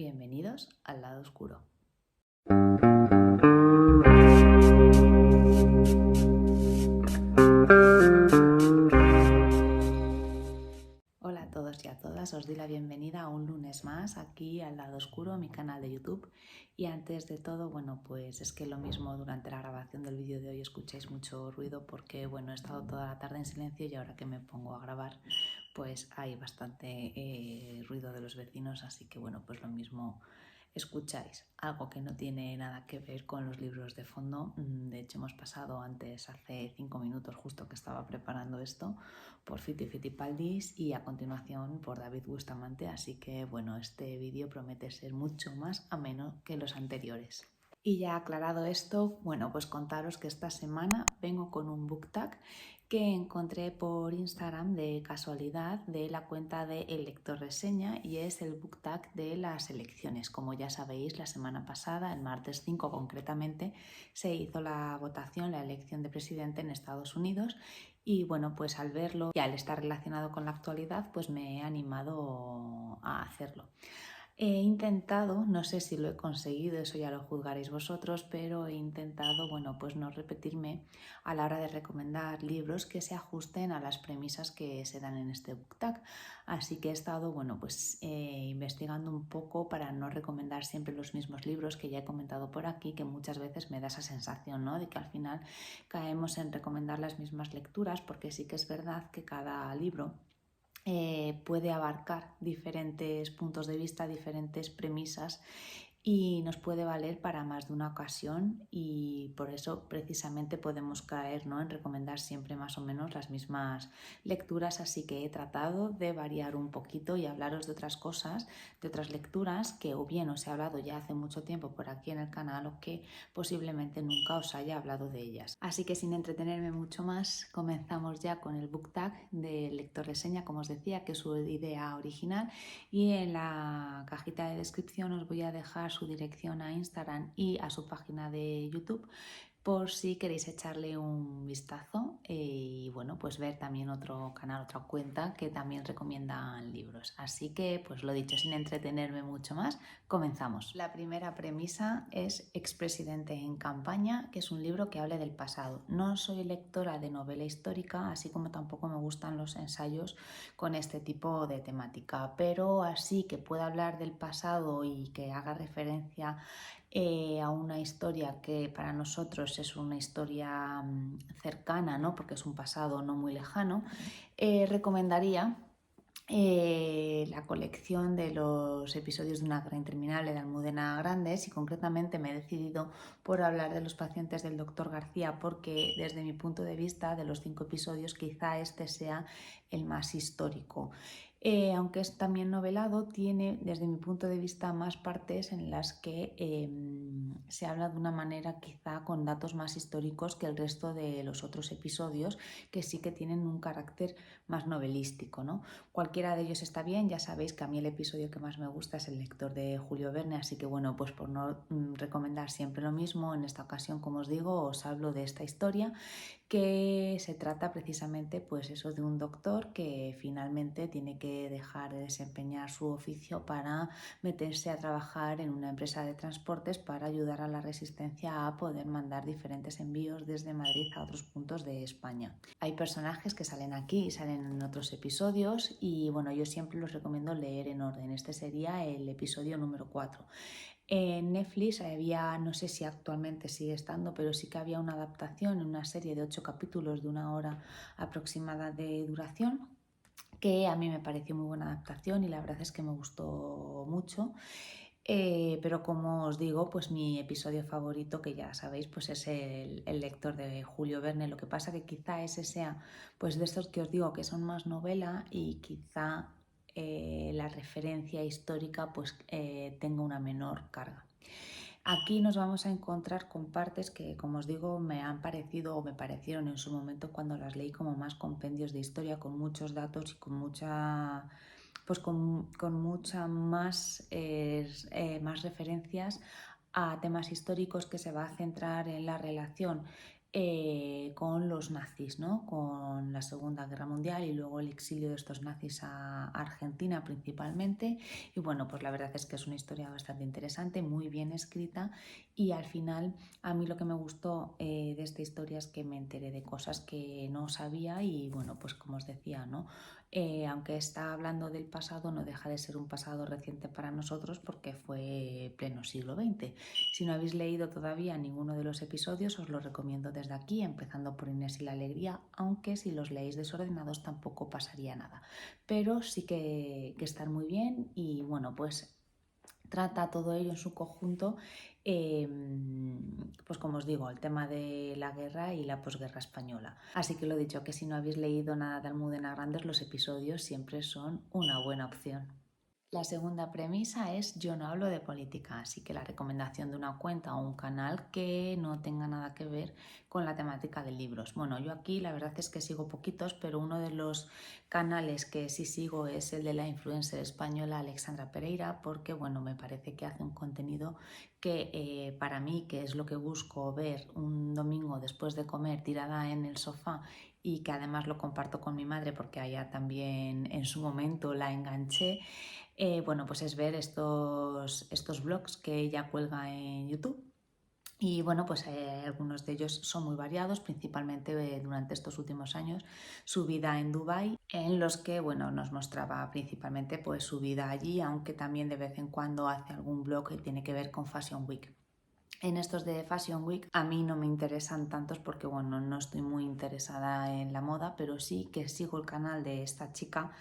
Bienvenidos al lado oscuro. Hola a todos y a todas, os doy la bienvenida a un lunes más aquí al lado oscuro, mi canal de YouTube. Y antes de todo, pues es que lo mismo durante la grabación del vídeo de hoy escucháis mucho ruido porque he estado toda la tarde en silencio y ahora que me pongo a grabar pues hay bastante ruido de los vecinos, así que pues lo mismo escucháis algo que no tiene nada que ver con los libros de fondo. De hecho, hemos pasado antes, hace 5 minutos justo que estaba preparando esto, por Fiti Fitipaldis y a continuación por David Bustamante, así que este vídeo promete ser mucho más ameno que los anteriores. Y ya aclarado esto, pues contaros que esta semana vengo con un book tag que encontré por Instagram de casualidad de la cuenta de El Lector Reseña, y es el book tag de las elecciones. Como ya sabéis, la semana pasada, el martes 5 concretamente, se hizo la votación, la elección de presidente en Estados Unidos, y pues al verlo y al estar relacionado con la actualidad, pues me he animado a hacerlo. He intentado, no sé si lo he conseguido, eso ya lo juzgaréis vosotros, pero he intentado, pues no repetirme a la hora de recomendar libros que se ajusten a las premisas que se dan en este book tag. Así que he estado, investigando un poco para no recomendar siempre los mismos libros, que ya he comentado por aquí, que muchas veces me da esa sensación, ¿no?, de que al final caemos en recomendar las mismas lecturas, porque sí que es verdad que cada libro puede abarcar diferentes puntos de vista, diferentes premisas, y nos puede valer para más de una ocasión, y por eso precisamente podemos caer, ¿no?, en recomendar siempre más o menos las mismas lecturas. Así que he tratado de variar un poquito y hablaros de otras cosas, de otras lecturas que o bien os he hablado ya hace mucho tiempo por aquí en el canal, o que posiblemente nunca os haya hablado de ellas. Así que sin entretenerme mucho más, comenzamos ya con el book tag del Lector Reseña, como os decía, que es su idea original, y en la cajita de descripción os voy a dejar su dirección a Instagram y a su página de YouTube, por si queréis echarle un vistazo y pues ver también otro canal, otra cuenta que también recomiendan libros. Así que, pues lo dicho, sin entretenerme mucho más, comenzamos. La primera premisa es Expresidente en campaña, que es un libro que hable del pasado. No soy lectora de novela histórica, así como tampoco me gustan los ensayos con este tipo de temática, pero así que pueda hablar del pasado y que haga referencia a una historia que para nosotros es una historia cercana, ¿no?, porque es un pasado no muy lejano, recomendaría la colección de los episodios de una guerra interminable de Almudena Grandes, y concretamente me he decidido por hablar de Los pacientes del Dr. García, porque desde mi punto de vista, de los 5 episodios, quizá este sea el más histórico. Aunque es también novelado, tiene desde mi punto de vista más partes en las que se habla de una manera quizá con datos más históricos que el resto de los otros episodios, que sí que tienen un carácter más novelístico, ¿no? Cualquiera de ellos está bien. Ya sabéis que a mí el episodio que más me gusta es El lector, de Julio Verne, así que pues por no recomendar siempre lo mismo, en esta ocasión, como os digo, os hablo de esta historia, que se trata precisamente de un doctor que finalmente tiene que dejar de desempeñar su oficio para meterse a trabajar en una empresa de transportes para ayudar a la Resistencia a poder mandar diferentes envíos desde Madrid a otros puntos de España. Hay personajes que salen aquí y salen en otros episodios, y yo siempre los recomiendo leer en orden. Este sería el episodio número 4. En Netflix había, no sé si actualmente sigue estando, pero sí que había una adaptación, una serie de 8 capítulos de 1 hora aproximada de duración, que a mí me pareció muy buena adaptación y la verdad es que me gustó mucho. Pero como os digo, pues mi episodio favorito, que ya sabéis, pues es el lector, de Julio Verne. Lo que pasa que quizá ese sea pues de estos que os digo que son más novela, y quizá la referencia histórica pues tenga una menor carga. Aquí nos vamos a encontrar con partes que, como os digo, me han parecido, o me parecieron en su momento cuando las leí, como más compendios de historia, con muchos datos y con mucha más referencias a temas históricos, que se va a centrar en la relación con los nazis, ¿no? Con la Segunda Guerra Mundial y luego el exilio de estos nazis a Argentina principalmente. Y bueno, pues la verdad es que es una historia bastante interesante, muy bien escrita, y al final a mí lo que me gustó de esta historia es que me enteré de cosas que no sabía y bueno, pues como os decía, ¿no? Aunque está hablando del pasado, no deja de ser un pasado reciente para nosotros porque fue pleno siglo XX. Si no habéis leído todavía ninguno de los episodios, os lo recomiendo desde aquí, empezando por Inés y la Alegría, aunque si los leéis desordenados tampoco pasaría nada. Pero sí que están muy bien y bueno, pues trata todo ello en su conjunto, pues como os digo, el tema de la guerra y la posguerra española. Así que lo dicho, que si no habéis leído nada de Almudena Grandes, los episodios siempre son una buena opción. La segunda premisa es yo no hablo de política, así que la recomendación de una cuenta o un canal que no tenga nada que ver con la temática de libros. Bueno, yo aquí la verdad es que sigo poquitos, pero uno de los canales que sí sigo es el de la influencer española Alexandra Pereira, porque bueno, me parece que hace un contenido que para mí, que es lo que busco ver un domingo después de comer tirada en el sofá y que además lo comparto con mi madre porque allá también en su momento la enganché. Bueno, pues es ver estos blogs que ella cuelga en YouTube. Y bueno, pues algunos de ellos son muy variados, principalmente durante estos últimos años, su vida en Dubái, en los que bueno, nos mostraba principalmente pues su vida allí, aunque también de vez en cuando hace algún blog que tiene que ver con Fashion Week. En estos de Fashion Week a mí no me interesan tantos porque bueno, no estoy muy interesada en la moda, pero sí que sigo el canal de esta chica,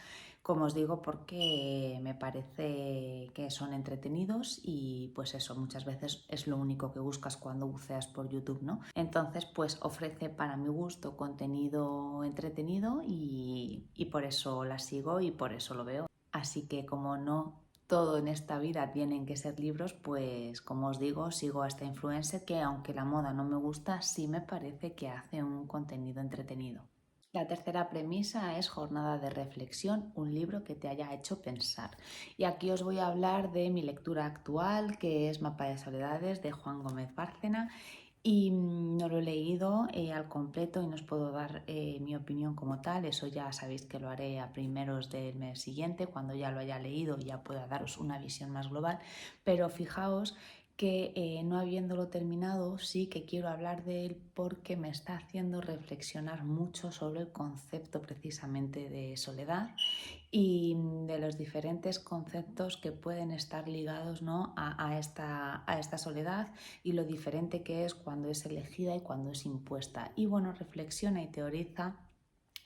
como os digo, porque me parece que son entretenidos y pues eso, muchas veces es lo único que buscas cuando buceas por YouTube, ¿no? Entonces pues ofrece para mi gusto contenido entretenido y por eso la sigo y por eso lo veo. Así que como no todo en esta vida tienen que ser libros, pues como os digo, sigo a esta influencer que aunque la moda no me gusta, sí me parece que hace un contenido entretenido. La tercera premisa es Jornada de Reflexión, un libro que te haya hecho pensar. Y aquí os voy a hablar de mi lectura actual, que es Mapa de Soledades de Juan Gómez Bárcena. Y no lo he leído al completo y no os puedo dar mi opinión como tal. Eso ya sabéis que lo haré a primeros del mes siguiente, cuando ya lo haya leído y ya pueda daros una visión más global. Pero fijaos que no habiéndolo terminado, sí que quiero hablar de él porque me está haciendo reflexionar mucho sobre el concepto precisamente de soledad y de los diferentes conceptos que pueden estar ligados, ¿no? a esta soledad y lo diferente que es cuando es elegida y cuando es impuesta. Y bueno, reflexiona y teoriza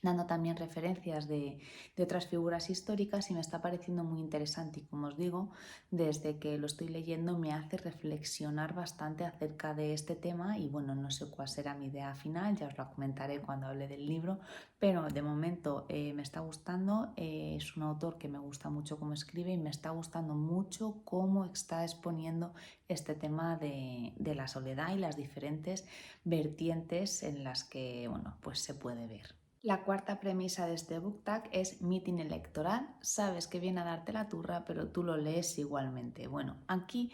dando también referencias de otras figuras históricas y me está pareciendo muy interesante y como os digo, desde que lo estoy leyendo me hace reflexionar bastante acerca de este tema y bueno, no sé cuál será mi idea final, ya os la comentaré cuando hable del libro, pero de momento me está gustando, es un autor que me gusta mucho cómo escribe y me está gustando mucho cómo está exponiendo este tema de la soledad y las diferentes vertientes en las que bueno, pues se puede ver. La cuarta premisa de este book tag es mitin electoral. Sabes que viene a darte la turra, pero tú lo lees igualmente. Bueno, aquí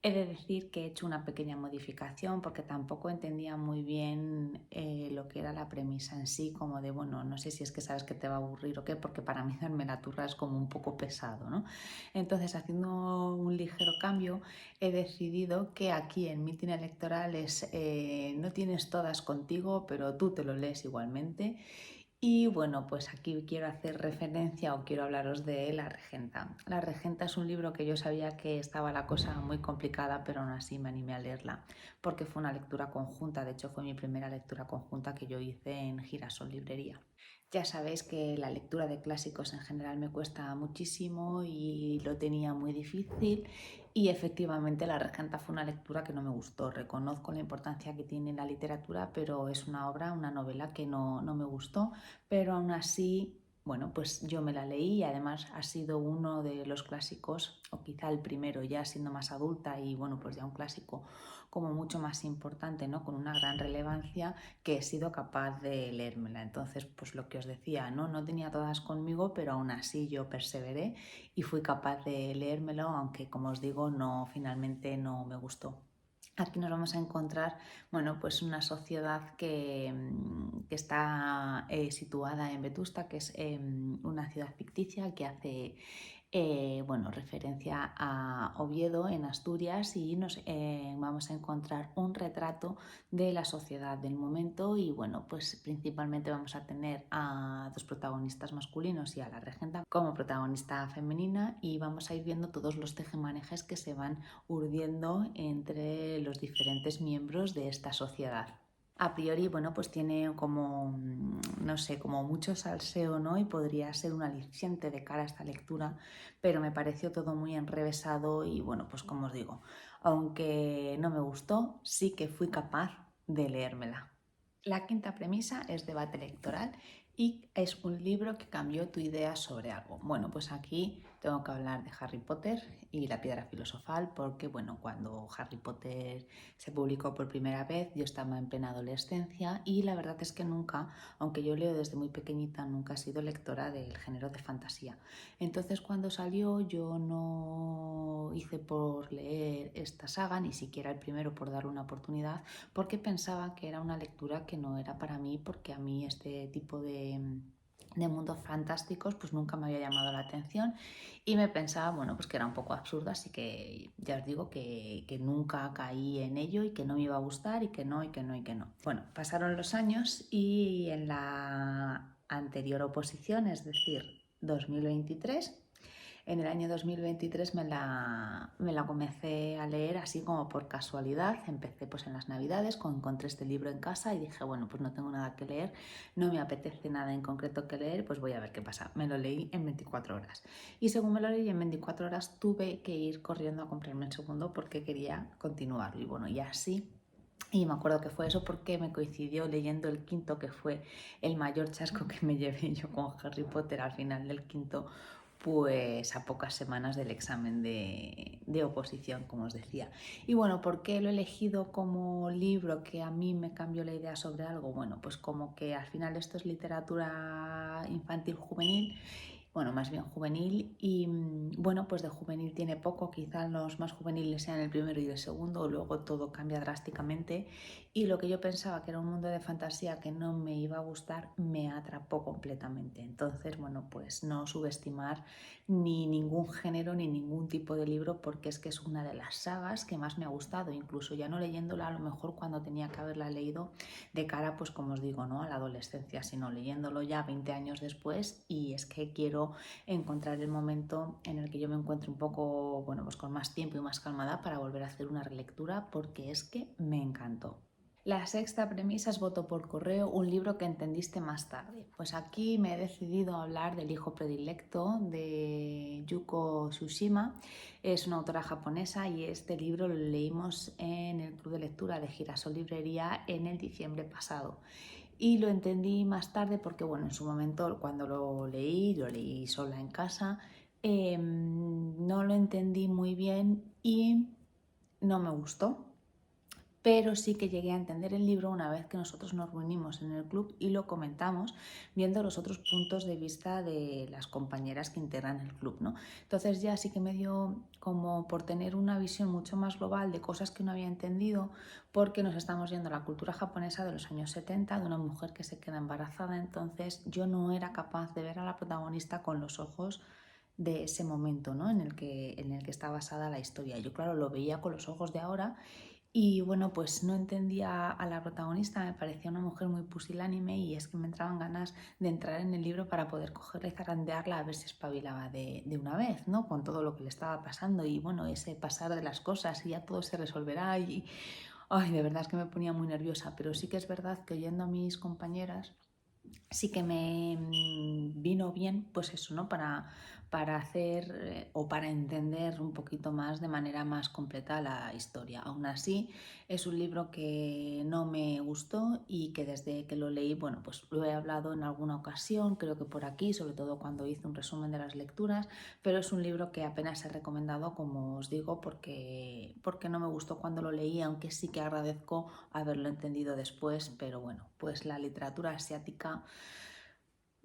he de decir que he hecho una pequeña modificación porque tampoco entendía muy bien lo que era la premisa en sí, como de, bueno, no sé si es que sabes que te va a aburrir o qué, porque para mí darme la turra es como un poco pesado, ¿no? Entonces, haciendo un ligero cambio, he decidido que aquí en mitin electoral no tienes todas contigo, pero tú te lo lees igualmente. Y bueno, pues aquí quiero hacer referencia o quiero hablaros de La Regenta. La Regenta es un libro que yo sabía que estaba la cosa muy complicada, pero aún así me animé a leerla porque fue una lectura conjunta. De hecho, fue mi primera lectura conjunta que yo hice en Girasol Librería. Ya sabéis que la lectura de clásicos en general me cuesta muchísimo y lo tenía muy difícil y efectivamente La Regenta fue una lectura que no me gustó. Reconozco la importancia que tiene la literatura, pero es una obra, una novela que no me gustó, pero aún así, bueno, pues yo me la leí y además ha sido uno de los clásicos, o quizá el primero ya siendo más adulta y bueno, pues ya un clásico como mucho más importante, ¿no? Con una gran relevancia que he sido capaz de leérmela. Entonces, pues lo que os decía, no tenía todas conmigo, pero aún así yo perseveré y fui capaz de leérmelo, aunque como os digo, finalmente no me gustó. Aquí nos vamos a encontrar, bueno, pues una sociedad que está situada en Vetusta, que es una ciudad ficticia que hace bueno, referencia a Oviedo en Asturias, y nos vamos a encontrar un retrato de la sociedad del momento. Y bueno, pues principalmente vamos a tener a dos protagonistas masculinos y a la regenta como protagonista femenina, y vamos a ir viendo todos los tejemanejes que se van urdiendo entre los diferentes miembros de esta sociedad. A priori, bueno, pues tiene como, no sé, como mucho salseo, ¿no? Y podría ser un aliciente de cara a esta lectura, pero me pareció todo muy enrevesado y, bueno, pues como os digo, aunque no me gustó, sí que fui capaz de leérmela. La quinta premisa es debate electoral y es un libro que cambió tu idea sobre algo. Bueno, pues aquí tengo que hablar de Harry Potter y la piedra filosofal, porque bueno, cuando Harry Potter se publicó por primera vez yo estaba en plena adolescencia, y la verdad es que nunca, aunque yo leo desde muy pequeñita, nunca he sido lectora del género de fantasía. Entonces cuando salió yo no hice por leer esta saga, ni siquiera el primero, por darle una oportunidad, porque pensaba que era una lectura que no era para mí, porque a mí este tipo de mundos fantásticos pues nunca me había llamado la atención, y me pensaba, bueno, pues que era un poco absurdo, así que ya os digo que nunca caí en ello y que no me iba a gustar y que no, y que no, y que no. Bueno, pasaron los años y en la anterior oposición, es decir, 2023, en el año 2023 me la comencé a leer así como por casualidad. Empecé pues en las Navidades, encontré este libro en casa y dije, bueno, pues no tengo nada que leer, no me apetece nada en concreto que leer, pues voy a ver qué pasa. Me lo leí en 24 horas. Y según me lo leí en 24 horas, tuve que ir corriendo a comprarme el segundo porque quería continuarlo. Y bueno, y así. Y me acuerdo que fue eso porque me coincidió leyendo el quinto, que fue el mayor chasco que me llevé yo con Harry Potter al final del quinto, pues a pocas semanas del examen de oposición, como os decía. Y bueno, ¿por qué lo he elegido como libro que a mí me cambió la idea sobre algo? Bueno, pues como que al final esto es literatura infantil juvenil, bueno, más bien juvenil, y bueno, pues de juvenil tiene poco, quizás los más juveniles sean el primero y el segundo, luego todo cambia drásticamente, y lo que yo pensaba que era un mundo de fantasía que no me iba a gustar, me atrapó completamente. Entonces, bueno, pues no subestimar ni ningún género ni ningún tipo de libro, porque es que es una de las sagas que más me ha gustado, incluso ya no leyéndola a lo mejor cuando tenía que haberla leído de cara, pues como os digo, ¿no?, a la adolescencia, sino leyéndolo ya 20 años después, y es que quiero encontrar el momento en el que yo me encuentre un poco, bueno, pues con más tiempo y más calmada para volver a hacer una relectura, porque es que me encantó. La sexta premisa es voto por correo, un libro que entendiste más tarde. Pues aquí me he decidido a hablar del hijo predilecto de Yuko Tsushima. Es una autora japonesa y este libro lo leímos en el club de lectura de Girasol Librería en el diciembre pasado. Y lo entendí más tarde porque, bueno, en su momento cuando lo leí sola en casa, no lo entendí muy bien y no me gustó, pero sí que llegué a entender el libro una vez que nosotros nos reunimos en el club y lo comentamos, viendo los otros puntos de vista de las compañeras que integran el club, ¿no? Entonces ya sí que me dio como por tener una visión mucho más global de cosas que no había entendido, porque nos estamos yendo a la cultura japonesa de los años 70, de una mujer que se queda embarazada. Entonces yo no era capaz de ver a la protagonista con los ojos de ese momento, ¿no?, en el que está basada la historia. Yo, claro, lo veía con los ojos de ahora, y bueno, pues no entendía a la protagonista, me parecía una mujer muy pusilánime, y es que me entraban ganas de entrar en el libro para poder cogerla y zarandearla a ver si espabilaba de una vez, ¿no?, con todo lo que le estaba pasando, y bueno, ese pasar de las cosas y ya todo se resolverá, y ay, de verdad es que me ponía muy nerviosa. Pero sí que es verdad que oyendo a mis compañeras sí que me vino bien, pues eso, ¿no?, para hacer o para entender un poquito más, de manera más completa, la historia. Aún así, es un libro que no me gustó y que desde que lo leí, bueno, pues lo he hablado en alguna ocasión, creo que por aquí, sobre todo cuando hice un resumen de las lecturas, pero es un libro que apenas he recomendado, como os digo, porque no me gustó cuando lo leí, aunque sí que agradezco haberlo entendido después. Pero bueno, pues la literatura asiática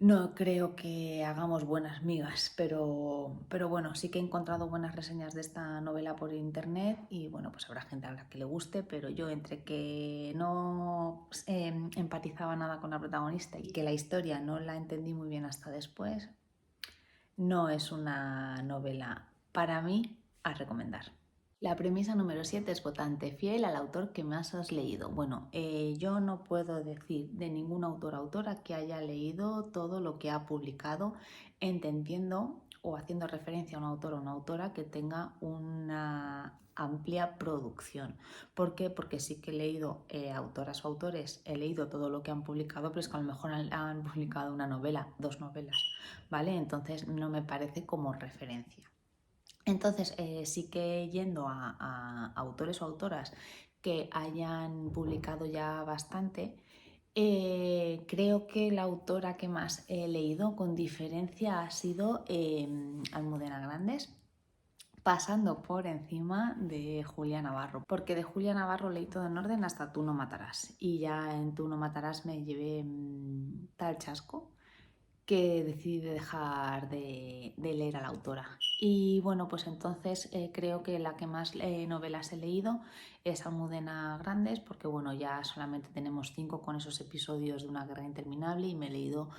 No creo que hagamos buenas migas, pero bueno, sí que he encontrado buenas reseñas de esta novela por internet y bueno, pues habrá gente a la que le guste, pero yo entre que no empatizaba nada con la protagonista y que la historia no la entendí muy bien hasta después, no es una novela para mí a recomendar. La premisa número 7 es votante fiel al autor que más has leído. Bueno, yo no puedo decir de ningún autor o autora que haya leído todo lo que ha publicado, entendiendo o haciendo referencia a un autor o una autora que tenga una amplia producción. ¿Por qué? Porque sí que he leído autoras o autores, he leído todo lo que han publicado, pero es que a lo mejor han publicado una novela, dos novelas, ¿vale? Entonces no me parece como referencia. Entonces, sí que yendo a autores o autoras que hayan publicado ya bastante, creo que la autora que más he leído con diferencia ha sido Almudena Grandes, pasando por encima de Julia Navarro, porque de Julia Navarro leí todo en orden hasta Tú no matarás, y ya en Tú no matarás me llevé tal chasco que decidí dejar de leer a la autora. Y bueno, pues entonces creo que la que más novelas he leído es Almudena Grandes, porque bueno, ya solamente tenemos 5 con esos episodios de Una guerra interminable y me he leído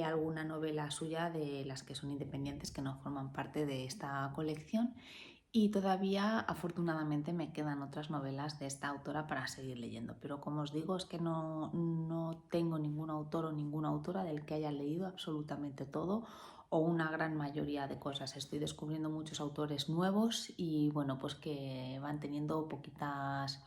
alguna novela suya de las que son independientes que no forman parte de esta colección. Y todavía afortunadamente me quedan otras novelas de esta autora para seguir leyendo, pero como os digo es que no tengo ningún autor o ninguna autora del que haya leído absolutamente todo o una gran mayoría de cosas. Estoy descubriendo muchos autores nuevos y bueno, pues que van teniendo poquitas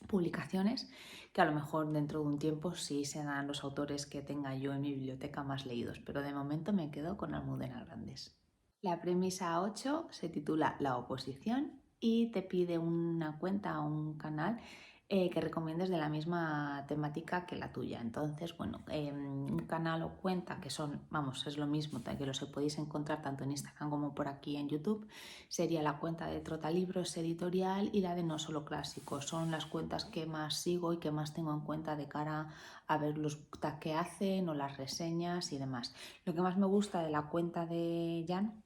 publicaciones que a lo mejor dentro de un tiempo sí serán los autores que tenga yo en mi biblioteca más leídos, pero de momento me quedo con Almudena Grandes. La premisa 8 se titula La oposición y te pide una cuenta o un canal que recomiendes de la misma temática que la tuya. Entonces, bueno, un canal o cuenta que son, vamos, es lo mismo, que los podéis encontrar tanto en Instagram como por aquí en YouTube, sería la cuenta de Trotalibros Editorial y la de No Solo Clásicos. Son las cuentas que más sigo y que más tengo en cuenta de cara a ver los book tags que hacen o las reseñas y demás. Lo que más me gusta de la cuenta de Jan,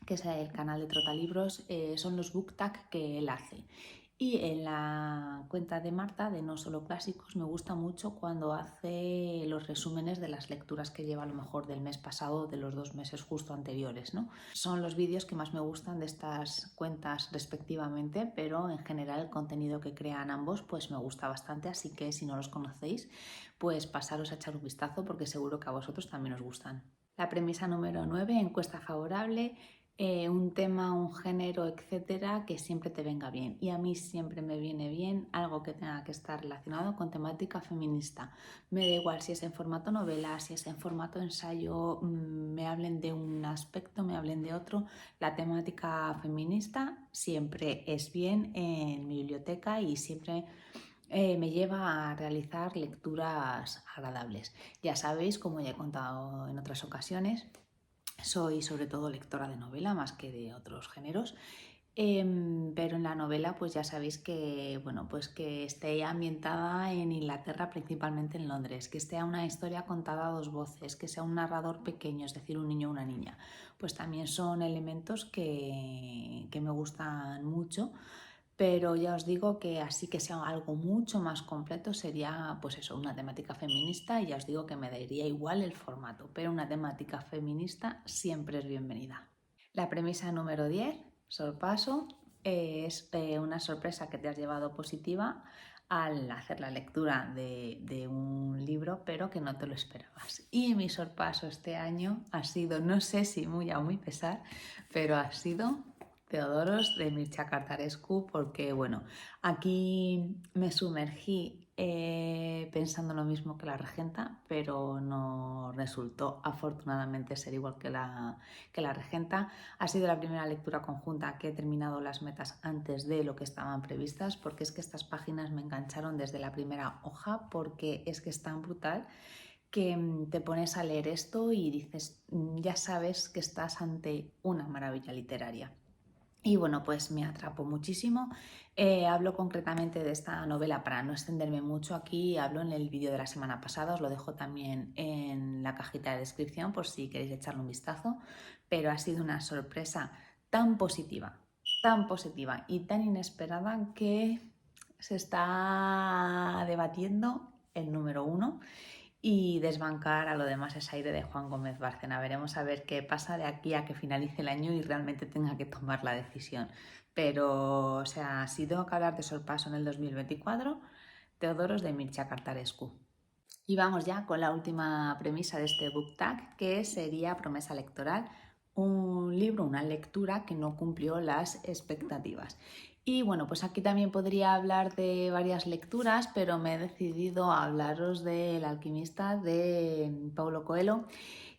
que es el canal de Trotalibros, son los book tags que él hace. Y en la cuenta de Marta, de No Solo Clásicos, me gusta mucho cuando hace los resúmenes de las lecturas que lleva a lo mejor del mes pasado o de los 2 meses justo anteriores, ¿no? Son los vídeos que más me gustan de estas cuentas respectivamente, pero en general el contenido que crean ambos pues me gusta bastante, así que si no los conocéis, pues pasaros a echar un vistazo porque seguro que a vosotros también os gustan. La premisa número 9, encuesta favorable, un tema, un género, etcétera, que siempre te venga bien. Y a mí siempre me viene bien algo que tenga que estar relacionado con temática feminista. Me da igual si es en formato novela, si es en formato ensayo, me hablen de un aspecto, me hablen de otro. La temática feminista siempre es bien en mi biblioteca y siempre me lleva a realizar lecturas agradables. Ya sabéis, como ya he contado en otras ocasiones, soy sobre todo lectora de novela más que de otros géneros, pero en la novela pues ya sabéis que, bueno, pues que esté ambientada en Inglaterra, principalmente en Londres, que esté una historia contada a 2 voces, que sea un narrador pequeño, es decir, un niño o una niña, pues también son elementos que me gustan mucho. Pero ya os digo que así que sea algo mucho más completo sería pues eso, una temática feminista y ya os digo que me daría igual el formato, pero una temática feminista siempre es bienvenida. La premisa número 10, sorpaso, es una sorpresa que te has llevado positiva al hacer la lectura de un libro, pero que no te lo esperabas. Y mi sorpaso este año ha sido, no sé si muy a muy pesar, pero ha sido Teodoros de Mircea Cartarescu, porque bueno, aquí me sumergí pensando lo mismo que la regenta, pero no resultó afortunadamente ser igual que la regenta. Ha sido la primera lectura conjunta que he terminado las metas antes de lo que estaban previstas, porque es que estas páginas me engancharon desde la primera hoja, porque es que es tan brutal que te pones a leer esto y dices, ya sabes que estás ante una maravilla literaria. Y bueno, pues me atrapó muchísimo. Hablo concretamente de esta novela para no extenderme mucho aquí. Hablo en el vídeo de la semana pasada, os lo dejo también en la cajita de descripción por si queréis echarle un vistazo. Pero ha sido una sorpresa tan positiva y tan inesperada que se está debatiendo el número 1 y desbancar a lo demás es aire de Juan Gómez Bárcena. Veremos a ver qué pasa de aquí a que finalice el año y realmente tenga que tomar la decisión. Pero, o sea, si tengo que hablar de sorpaso en el 2024, Teodoros de Mircea Cartarescu. Y vamos ya con la última premisa de este book tag, que sería Promesa electoral, un libro, una lectura que no cumplió las expectativas. Y bueno, pues aquí también podría hablar de varias lecturas, pero me he decidido a hablaros del Alquimista de Paulo Coelho,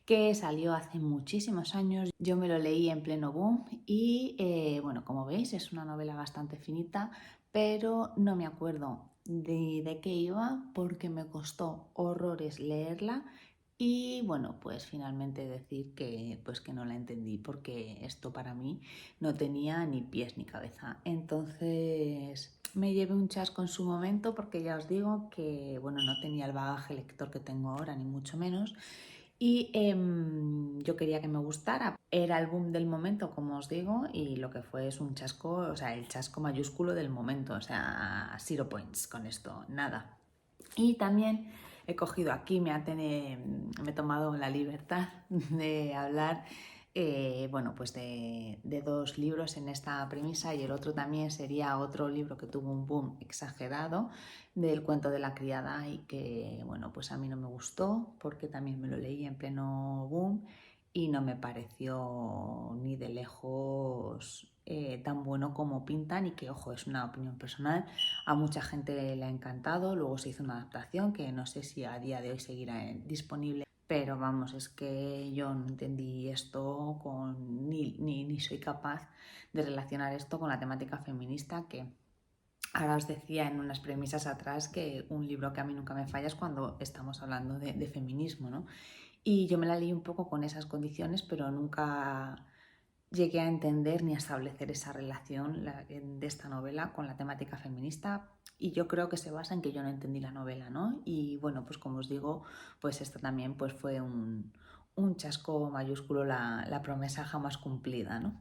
que salió hace muchísimos años. Yo me lo leí en pleno boom y bueno, como veis es una novela bastante finita, pero no me acuerdo de qué iba porque me costó horrores leerla y bueno, pues finalmente decir que pues que no la entendí porque esto para mí no tenía ni pies ni cabeza. Entonces me llevé un chasco en su momento porque ya os digo que bueno, no tenía el bagaje lector que tengo ahora ni mucho menos. Y yo quería que me gustara. Era el boom del momento, como os digo, y lo que fue es un chasco, o sea, el chasco mayúsculo del momento, o sea, 0 points con esto, nada. Y también he cogido aquí, me he tomado la libertad de hablar bueno, pues de dos libros en esta premisa y el otro también sería otro libro que tuvo un boom exagerado del cuento de la criada y que, bueno, pues a mí no me gustó porque también me lo leí en pleno boom y no me pareció ni de lejos tan bueno como pintan y que, ojo, es una opinión personal, a mucha gente le ha encantado, luego se hizo una adaptación que no sé si a día de hoy seguirá disponible. Pero vamos, es que yo no entendí esto ni soy capaz de relacionar esto con la temática feminista que ahora os decía en unas premisas atrás que un libro que a mí nunca me falla es cuando estamos hablando de feminismo, ¿no? Y yo me la leí un poco con esas condiciones, pero nunca llegué a entender ni a establecer esa relación de esta novela con la temática feminista y yo creo que se basa en que yo no entendí la novela, ¿no? Y bueno, pues como os digo, pues esto también pues fue un chasco mayúsculo, la promesa jamás cumplida, ¿no?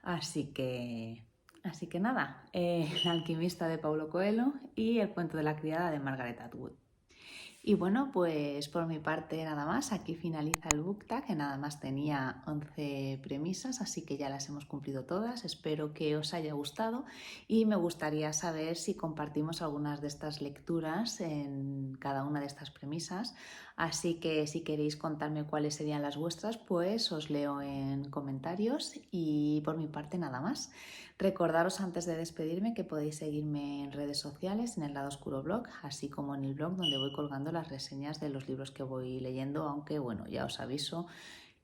Así que, así que nada, El alquimista de Paulo Coelho y El cuento de la criada de Margaret Atwood. Y bueno, pues por mi parte nada más, aquí finaliza el book tag, que nada más tenía 11 premisas, así que ya las hemos cumplido todas, espero que os haya gustado y me gustaría saber si compartimos algunas de estas lecturas en cada una de estas premisas, así que si queréis contarme cuáles serían las vuestras, pues os leo en comentarios y por mi parte nada más. Recordaros antes de despedirme que podéis seguirme en redes sociales, en el Lado Oscuro blog, así como en el blog donde voy colgando las reseñas de los libros que voy leyendo, aunque bueno, ya os aviso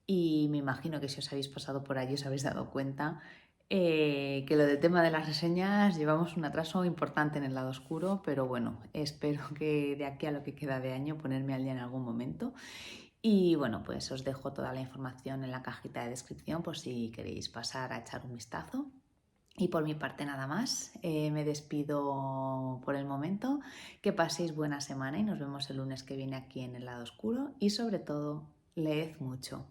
y me imagino que si os habéis pasado por allí os habéis dado cuenta que lo del tema de las reseñas llevamos un atraso importante en el Lado Oscuro, pero bueno, espero que de aquí a lo que queda de año ponerme al día en algún momento. Y bueno, pues os dejo toda la información en la cajita de descripción por si queréis pasar a echar un vistazo. Y por mi parte nada más, me despido por el momento, que paséis buena semana y nos vemos el lunes que viene aquí en el Lado Oscuro y sobre todo, leed mucho.